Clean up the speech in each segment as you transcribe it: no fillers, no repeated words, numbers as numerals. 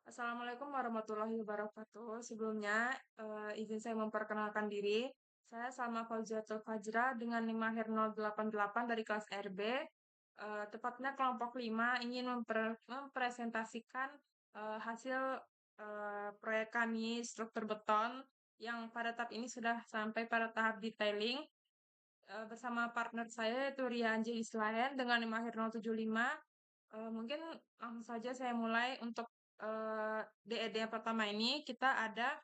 Assalamualaikum warahmatullahi wabarakatuh. Sebelumnya, izin saya memperkenalkan diri. Saya Salma Fauziatul Fajra dengan NIM akhir 088 dari kelas RB. Tepatnya kelompok 5 ingin mempresentasikan hasil proyek kami struktur beton yang pada tahap ini sudah sampai pada tahap detailing bersama partner saya yaitu Ria Anjali Islahen dengan NIM akhir 075. Mungkin langsung saja saya mulai untuk DED yang pertama ini kita ada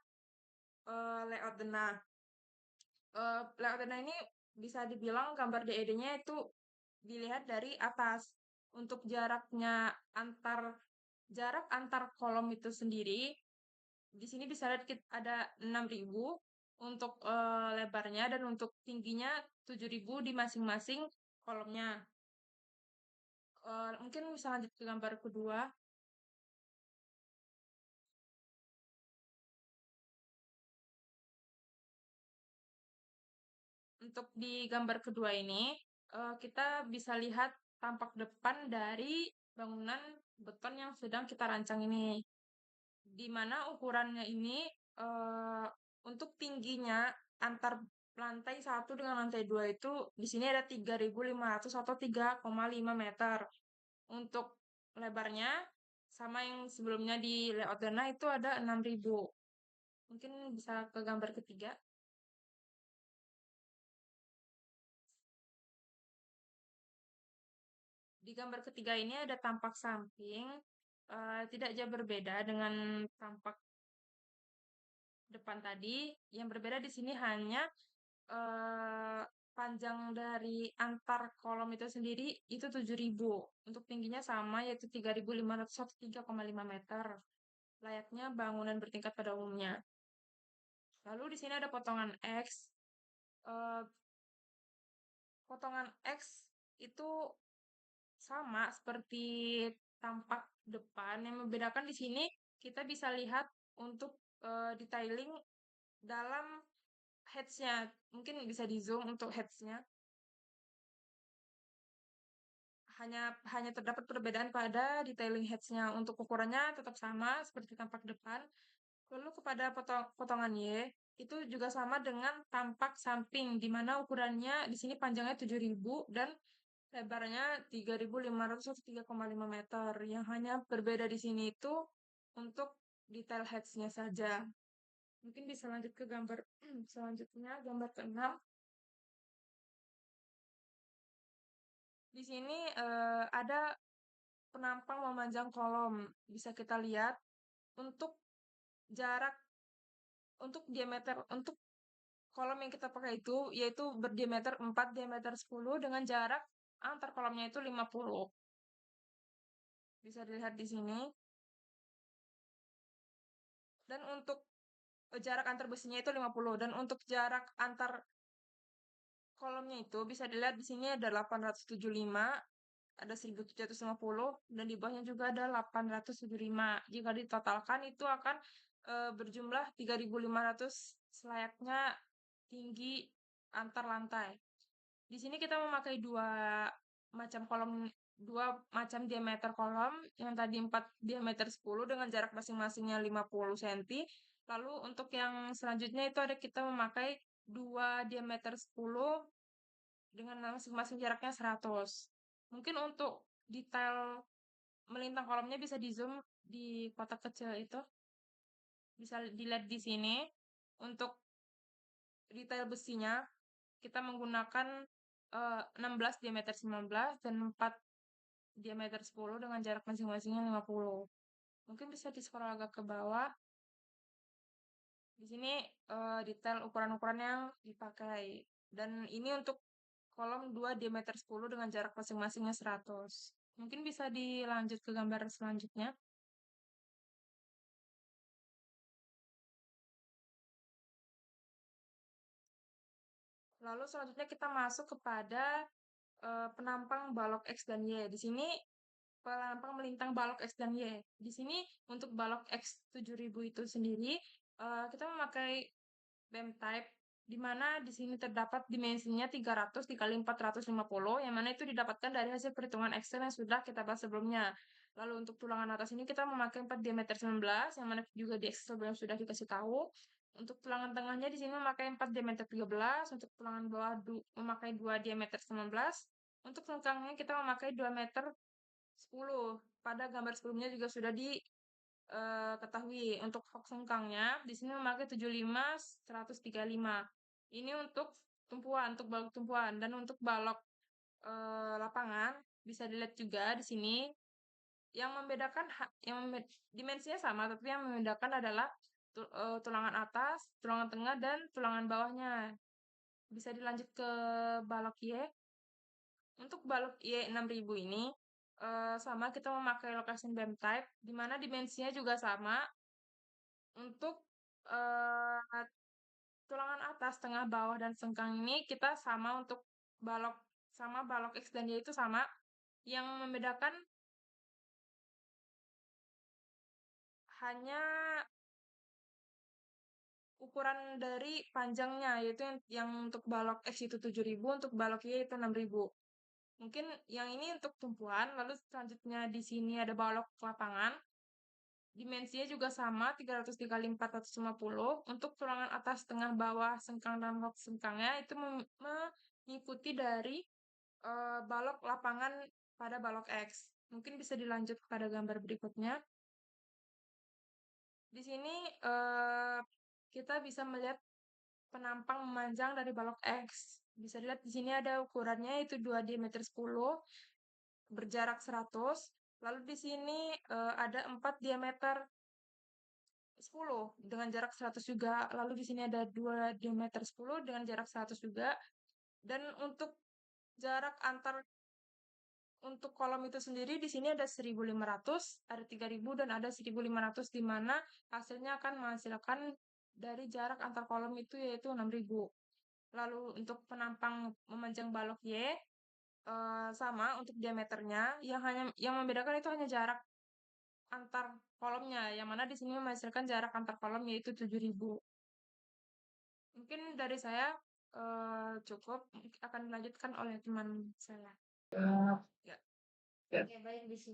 layout denah. Layout denah ini bisa dibilang gambar DED-nya itu dilihat dari atas. Untuk jarak antar kolom itu sendiri, di sini bisa lihat ada 6.000 untuk lebarnya dan untuk tingginya 7.000 di masing-masing kolomnya. Mungkin bisa lanjut ke gambar kedua. Untuk di gambar kedua ini, kita bisa lihat tampak depan dari bangunan beton yang sedang kita rancang ini. Di mana ukurannya ini eh, untuk tingginya antar lantai satu dengan lantai 2 itu di sini ada 3.500 atau 3,5 meter. Untuk lebarnya sama yang sebelumnya di layout dana itu ada 6.000. Mungkin bisa ke gambar ketiga. Di gambar ketiga ini ada tampak samping, tidak jauh berbeda dengan tampak depan tadi. Yang berbeda di sini hanya eh, panjang dari antar kolom itu sendiri itu 7.000. Untuk tingginya sama yaitu 3.500 atau 3,5 meter. Layaknya bangunan bertingkat pada umumnya. Lalu di sini ada potongan X. Eh, Potongan X itu sama seperti tampak depan. Yang membedakan di sini kita bisa lihat untuk detailing dalam heads-nya. Mungkin bisa di zoom untuk heads-nya. Hanya hanya terdapat perbedaan pada detailing heads-nya. Untuk ukurannya tetap sama seperti tampak depan. Lalu kepada potongan Y itu juga sama dengan tampak samping di mana ukurannya di sini panjangnya 7.000 dan lebarnya 3.500 atau 3,5 meter. Yang hanya berbeda di sini itu untuk detail heads-nya saja. Mungkin bisa lanjut ke gambar selanjutnya, gambar keenam. Di sini ada penampang memanjang kolom. Bisa kita lihat untuk jarak, untuk diameter, untuk kolom yang kita pakai itu yaitu berdiameter 4, diameter 10 dengan jarak antar kolomnya itu 50. Bisa dilihat di sini. Dan untuk jarak antar besinya itu 50 dan untuk jarak antar kolomnya itu bisa dilihat di sini ada 875, ada 1.750 dan di bawahnya juga ada 875. Jika ditotalkan itu akan berjumlah 3.500 selayaknya tinggi antar lantai. Di sini kita memakai macam kolom dua macam diameter kolom, yang tadi 4 diameter 10 dengan jarak masing-masingnya 50 cm. Lalu untuk yang selanjutnya itu ada kita memakai dua diameter 10 dengan masing-masing jaraknya 100. Mungkin untuk detail melintang kolomnya bisa di zoom di kotak kecil itu. Bisa dilihat di sini. Untuk detail besinya kita menggunakan 16 diameter 19 dan 4 diameter 10 dengan jarak masing-masingnya 50. Mungkin bisa di-scroll agak ke bawah. Di sini detail ukuran-ukuran yang dipakai. Dan ini untuk kolom 2 diameter 10 dengan jarak masing-masingnya 100. Mungkin bisa dilanjut ke gambar selanjutnya. Lalu selanjutnya kita masuk kepada penampang balok X dan Y. Di sini penampang melintang balok X dan Y. Di sini untuk balok X 7.000 itu sendiri kita memakai BEM type di mana di sini terdapat dimensinya 300 dikali 450 yang mana itu didapatkan dari hasil perhitungan Excel yang sudah kita bahas sebelumnya. Lalu untuk tulangan atas ini kita memakai 4 diameter 19, yang mana juga di Excel sebelumnya sudah dikasih tahu. Untuk tulangan tengahnya di sini memakai 4 diameter 13, untuk tulangan bawah memakai 2 diameter 19. Untuk sengkangnya kita memakai 2 meter 10. Pada gambar sebelumnya juga sudah ketahui untuk hok sengkangnya di sini memakai 75 135. Ini untuk tumpuan, untuk balok tumpuan, dan untuk balok lapangan bisa dilihat juga di sini yang membedakan dimensinya sama, tapi yang membedakan adalah tulangan atas, tulangan tengah, dan tulangan bawahnya. Bisa dilanjut ke balok Y. Untuk balok Y6000 ini sama kita memakai location band type, di mana dimensinya juga sama. Untuk tulangan atas, tengah, bawah, dan sengkang ini kita sama untuk balok balok X dan Y itu sama. Yang membedakan hanya ukuran dari panjangnya, yaitu yang untuk balok X itu 7000, untuk balok Y itu 6000. Mungkin yang ini untuk tumpuan, lalu selanjutnya di sini ada balok lapangan. Dimensinya juga sama, 300 dikali 450. Untuk tulangan atas, tengah, bawah, sengkang, dan balok sengkangnya itu mengikuti dari balok lapangan pada balok X. Mungkin bisa dilanjut pada gambar berikutnya. Di sini kita bisa melihat penampang memanjang dari balok X. Bisa dilihat di sini ada ukurannya yaitu 2 diameter 10, berjarak 100. Lalu di sini ada 4 diameter 10 dengan jarak 100 juga. Lalu di sini ada 2 diameter 10 dengan jarak 100 juga. Dan untuk jarak antar untuk kolom itu sendiri di sini ada 1500, ada 3000, dan ada 1500, di mana hasilnya akan menghasilkan dari jarak antar kolom itu yaitu 6000. Lalu untuk penampang memanjang balok Y sama untuk diameternya, yang membedakan itu hanya jarak antar kolomnya, yang mana di sini menghasilkan jarak antar kolom yaitu 7000. Mungkin dari saya cukup, akan dilanjutkan oleh teman saya. Ya.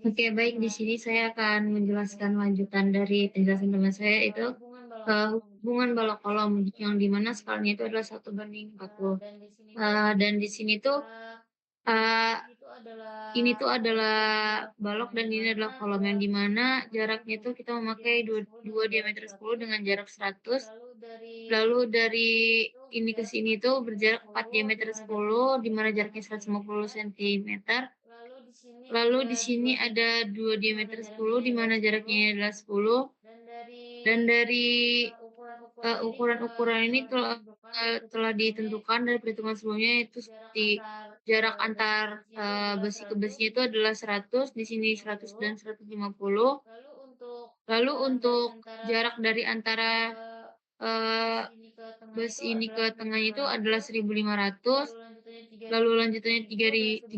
Oke, baik. Di sini saya akan menjelaskan lanjutan dari penjelasan teman saya itu hubungan balok kolom yang dimana skalanya itu adalah 1:40. Dan di sini tuh uh, ini tuh adalah balok dan ini adalah kolom yang dimana jaraknya itu kita memakai 2 diameter 10 dengan jarak 100. Lalu dari ini ke sini tuh berjarak 4 diameter 10 di mana jaraknya 150 cm. Lalu di sini ada 2 diameter 10 di mana jaraknya adalah 10. Dan dari ukuran-ukuran ini telah ditentukan dari perhitungan sebelumnya, itu seperti jarak antar besi ke besi itu adalah 100, di sini 100 dan 150. Lalu untuk jarak dari antara besi ini ke tengahnya itu adalah 1500. Lalu lanjutannya 3000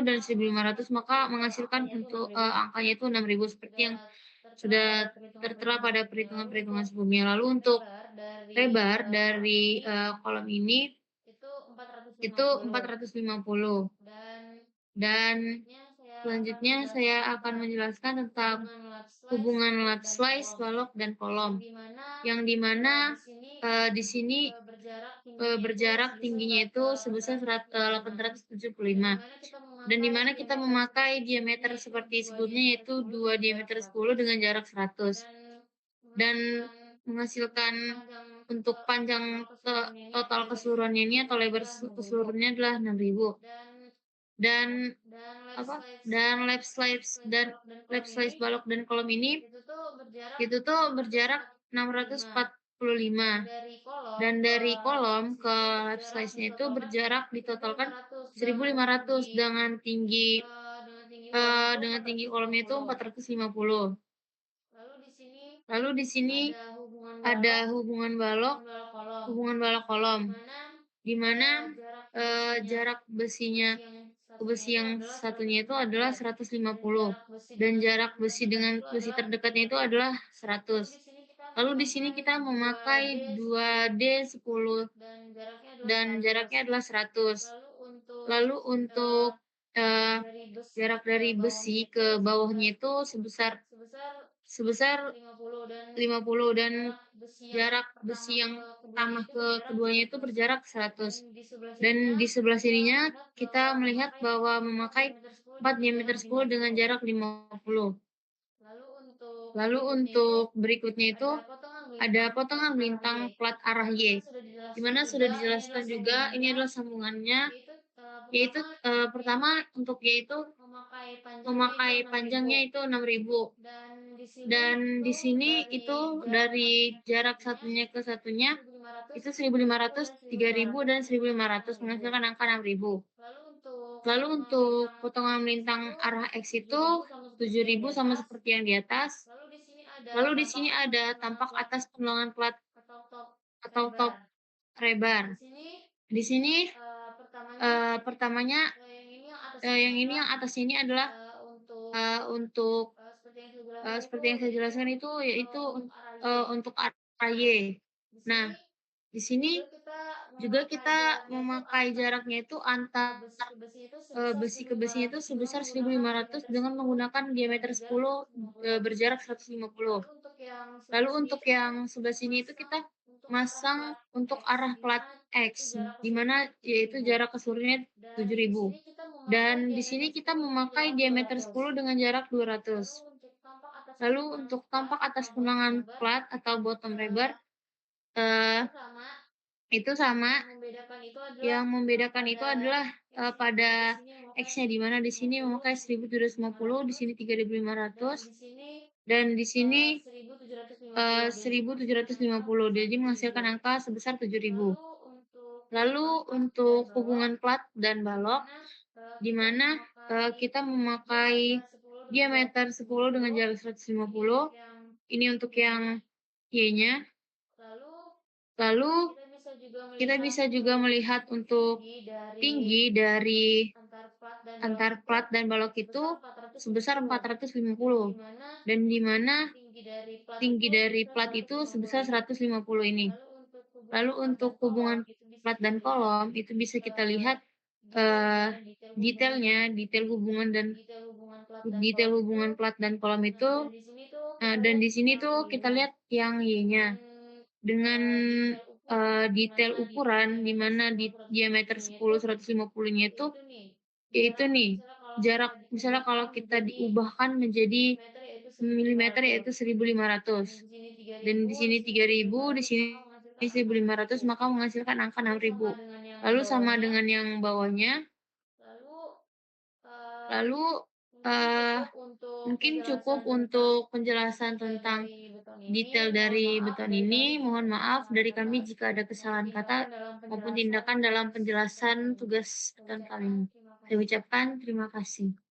dan 1500, maka menghasilkan untuk angkanya itu 6000 seperti yang sudah tertera pada perhitungan-perhitungan sebelumnya. Lalu untuk lebar dari kolom ini itu 450. Dan selanjutnya saya akan menjelaskan tentang hubungan lap slice, balok, dan kolom. Yang dimana di sini berjarak tingginya itu sebesar 875. Dan dimana kita memakai diameter seperti sebelumnya yaitu 2 diameter 10 dengan jarak 100. Dan menghasilkan untuk panjang total keseluruhannya ini atau lebar keseluruhannya adalah 6000. Dan lap slice balok dan kolom ini itu tuh berjarak 645. Dan dari kolom ke lap slice-nya itu berjarak ditotalkan 1500 dengan tinggi kolomnya itu 450. Lalu di sini ada hubungan balok kolom, di mana jarak besinya ke besi yang satunya itu adalah 150 dan jarak besi dengan besi terdekatnya itu adalah 100. Lalu di sini kita memakai 2D10 dan jaraknya adalah 100. Lalu untuk eee, dari besi jarak ke dari besi bawahnya itu ke bawahnya itu sebesar sebesar sebesar 50 dan 50 dan jarak besi yang jarak besi pertama yang ke keduanya pertama itu ke berjarak keduanya itu 100. berjarak 100. Dan di sebelah Dan sininya di sebelah kita sininya melihat kita bahwa melihat memakai bahwa 4 memakai diameter 10 4 dengan diameter jarak 10 dengan 50. jarak 50. Lalu untuk Lalu berikutnya itu untuk berikutnya itu ada ada potongan potongan bintang bintang plat arah plat Y. arah Di mana Y, sudah di dijelaskan mana sudah juga, ini dijelaskan adalah juga ini sambungannya, adalah sambungannya, yaitu yaitu pertama pertama untuk yaitu memakai panjangnya itu memakai 6.000. panjangnya itu 6.000. Dan di sini Dan itu di sini dari itu jarak dari satunya ke jarak satunya satunya ke itu satunya 1.500, itu 3.000 1.500, dan 3.000 1.500 dan menghasilkan angka 1.500 6.000. menghasilkan angka 6.000. Lalu untuk Lalu potongan untuk bintang potongan arah X bintang itu arah X itu 7.000 sama seperti yang di 7.000 sama atas. seperti yang di atas. Lalu di sini ada Lalu di tampak sini atas ada penerangan tampak plat atas penerangan plat atau top atau top rebar. rebar. Di sini Di sini pertamanya pertamanya yang ini yang atas ini yang ini adalah yang atas ini adalah untuk untuk seperti yang saya jelaskan itu seperti yang saya yaitu jelaskan itu yaitu untuk arah Y. untuk arah Nah, Y. di Nah, sini di sini juga kita juga memakai kita jaraknya itu memakai antar jaraknya itu antar besi ke besi itu sebesar besi ke besinya itu 1.500 dengan sebesar menggunakan 1.500 diameter dengan 10 menggunakan diameter berjarak 10 150. berjarak 150. Lalu untuk yang Lalu sebelah sini untuk itu kita yang sebelah sini itu masang kita untuk arah masang plat untuk X, arah di plat mana yaitu X, jarak di mana keseluruhannya yaitu 7.000. jarak keseluruhannya Dan di 7.000. sini kita memakai Dan di sini diameter kita 10 dengan memakai jarak diameter 200. 10 dengan jarak Lalu 200. untuk tampak atas Lalu penerangan untuk plat tampak atau atas bottom penangan rebar plat atau bottom rebar, eh, eh, itu sama. itu sama. Yang membedakan itu adalah Yang membedakan itu pada adalah X-nya, di mana di pada sini memakai X-nya, di mana di sini 1.750, memakai di sini 1.750, di 3.500, sini dan 3.500, di sini dan di sini 1.750. Jadi menghasilkan angka 1.750. sebesar Jadi menghasilkan 7.000. angka sebesar 7.000. Lalu untuk Lalu hubungan plat dan untuk balok, hubungan plat dan di balok, mana di kita mana memakai kita memakai diameter 10 dengan jarak diameter 10 dengan 150. jarak Ini 150. untuk yang Ini untuk yang Y-nya. Y-nya. Lalu Lalu kita bisa juga melihat untuk tinggi dari tinggi dari antar plat dan balok antar itu plat dan balok itu sebesar sebesar 450. Dan 450. di mana Dan di mana tinggi dari plat tinggi itu dari sebesar plat itu 150 sebesar ini. 150 ini. Lalu untuk Lalu hubungan plat untuk dan kolom hubungan itu bisa plat kita dan lihat kolom itu bisa kita lihat detailnya, detail hubungan dan detailnya, detail hubungan plat dan detail kolom itu. hubungan plat dan kolom Nah, itu. dan di sini tuh Nah, kita dan lihat di sini yang tuh kita Y-nya lihat yang Y-nya dengan dengan detail ukuran, di detail mana di ukuran di diameter mana 10 di 150 diameter nya 10 itu 150-nya itu yaitu nih yaitu jarak, nih misalnya kalau kita jarak, misalnya kalau diubahkan kita menjadi diubahkan menjadi milimeter yaitu milimeter yaitu 1.500. Dan 1.500. di sini Dan di 3.000, di sini sini 3.000, di 1.500, sini maka menghasilkan angka 1.500, 6.000. maka menghasilkan angka Lalu sama 6.000. dengan yang Lalu sama bawahnya. dengan yang bawahnya. Lalu eh, Lalu mungkin eh cukup untuk mungkin cukup penjelasan tentang untuk penjelasan detail tentang dari beton ini. detail Mohon dari maaf beton dari ini. kami jika Mohon ada maaf kesalahan dari kata kami jika ada maupun kesalahan kata tindakan dalam maupun penjelasan tindakan dalam tugas beton penjelasan kali ini. tugas Saya beton kali ucapkan ini. terima Saya kasih. ucapkan terima kasih.